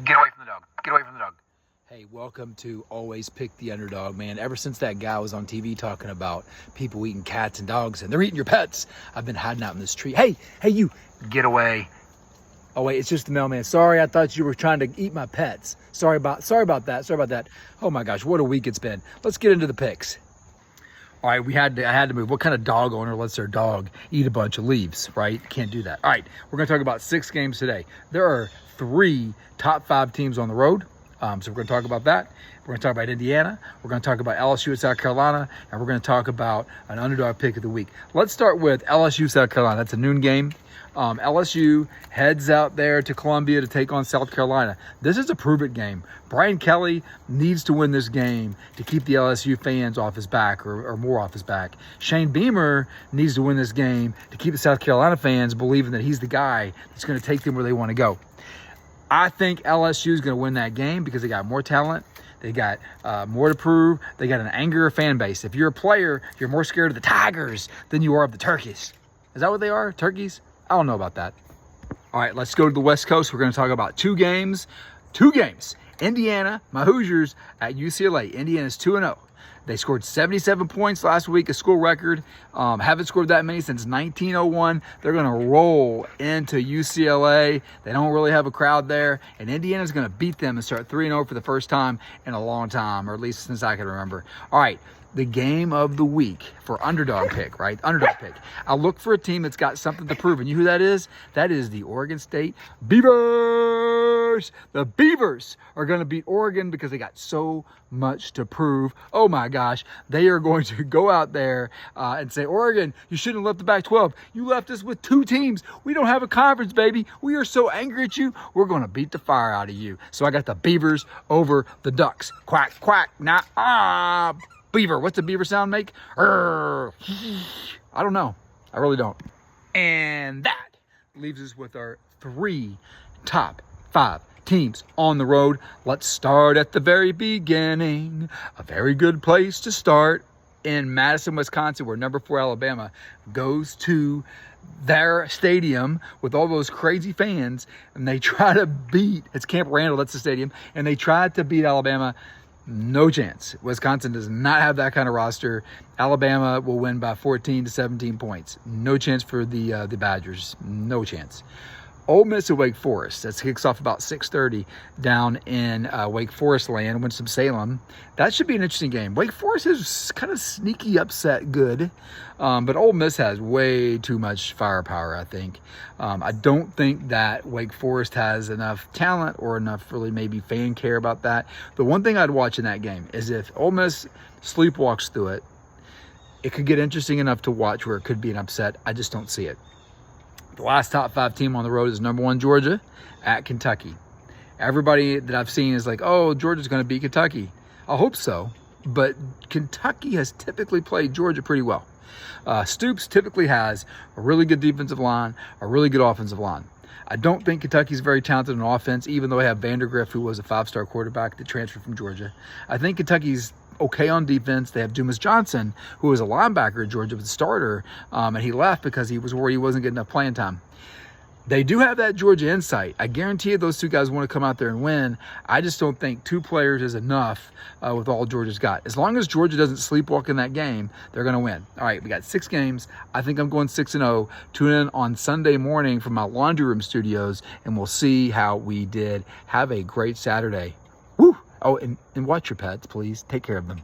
Get away from the dog. Get away from the dog. Hey, welcome to Always Pick the Underdog, man. Ever since that guy was on TV talking about people eating cats and dogs and they're eating your pets, I've been hiding out in this tree. Hey, you. Get away. Oh, wait, it's just the mailman. Sorry, I thought you were trying to eat my pets. Sorry about that. Oh, my gosh, what a week it's been. Let's get into the picks. All right, I had to move. What kind of dog owner lets their dog eat a bunch of leaves, right? Can't do that. All right, we're going to talk about 6 games today. There are 3 top 5 teams on the road. So we're going to talk about that. We're going to talk about Indiana. We're going to talk about LSU and South Carolina. And we're going to talk about an underdog pick of the week. Let's start with LSU, South Carolina. That's a noon game. LSU heads out there to Columbia to take on South Carolina. This is a prove-it game. Brian Kelly needs to win this game to keep the LSU fans off his back or more off his back. Shane Beamer needs to win this game to keep the South Carolina fans believing that he's the guy that's going to take them where they want to go. I think LSU is going to win that game because they got more talent. They got more to prove. They got an angrier fan base. If you're a player, you're more scared of the Tigers than you are of the Turkeys. Is that what they are? Turkeys? I don't know about that. All right, let's go to the West Coast. We're going to talk about 2 games. 2 games. Indiana, my Hoosiers at UCLA. Indiana's 2-0. They scored 77 points last week, a school record. Haven't scored that many since 1901. They're going to roll into UCLA. They don't really have a crowd there. And Indiana's going to beat them and start 3-0 for the first time in a long time, or at least since I can remember. All right, the game of the week for underdog pick, right? Underdog pick. I'll look for a team that's got something to prove. And you know who that is? That is the Oregon State Beavers. The Beavers are going to beat Oregon because they got so much to prove. Oh my gosh. They are going to go out there and say, Oregon, you shouldn't have left the Pac-12. You left us with 2 teams. We don't have a conference, baby. We are so angry at you. We're going to beat the fire out of you. So I got the Beavers over the Ducks. Quack, quack. Nah, beaver. What's the beaver sound make? I don't know. I really don't. And that leaves us with our 3 top 5 teams on the road. Let's start at the very beginning. A very good place to start in Madison, Wisconsin, where number 4 Alabama goes to their stadium with all those crazy fans, and they try to beat, it's Camp Randall, that's the stadium, and they tried to beat Alabama. No chance. Wisconsin does not have that kind of roster. Alabama will win by 14 to 17 points. No chance for the Badgers. No chance. Ole Miss at Wake Forest. That kicks off about 6:30 down in Wake Forest land, Winston-Salem. That should be an interesting game. Wake Forest is kind of sneaky upset good, but Ole Miss has way too much firepower, I think. I don't think that Wake Forest has enough talent or enough really maybe fan care about that. The one thing I'd watch in that game is if Ole Miss sleepwalks through it, it could get interesting enough to watch where it could be an upset. I just don't see it. The last top 5 team on the road is number 1 Georgia at Kentucky. Everybody that I've seen is like, oh, Georgia's going to beat Kentucky. I hope so, but Kentucky has typically played Georgia pretty well. Stoops typically has a really good defensive line, a really good offensive line. I don't think Kentucky's very talented on offense, even though they have Vandergriff, who was a 5-star quarterback that transferred from Georgia. I think Kentucky's okay on defense. They have Dumas Johnson, who was a linebacker at Georgia, was a starter, and he left because he was worried he wasn't getting enough playing time. They do have that Georgia insight. I guarantee you those 2 guys want to come out there and win. I just don't think 2 players is enough with all Georgia's got. As long as Georgia doesn't sleepwalk in that game, they're going to win. All right, we got 6 games. I think I'm going 6-0. Tune in on Sunday morning from my laundry room studios, and we'll see how we did. Have a great Saturday. Woo! Oh, and watch your pets, please. Take care of them.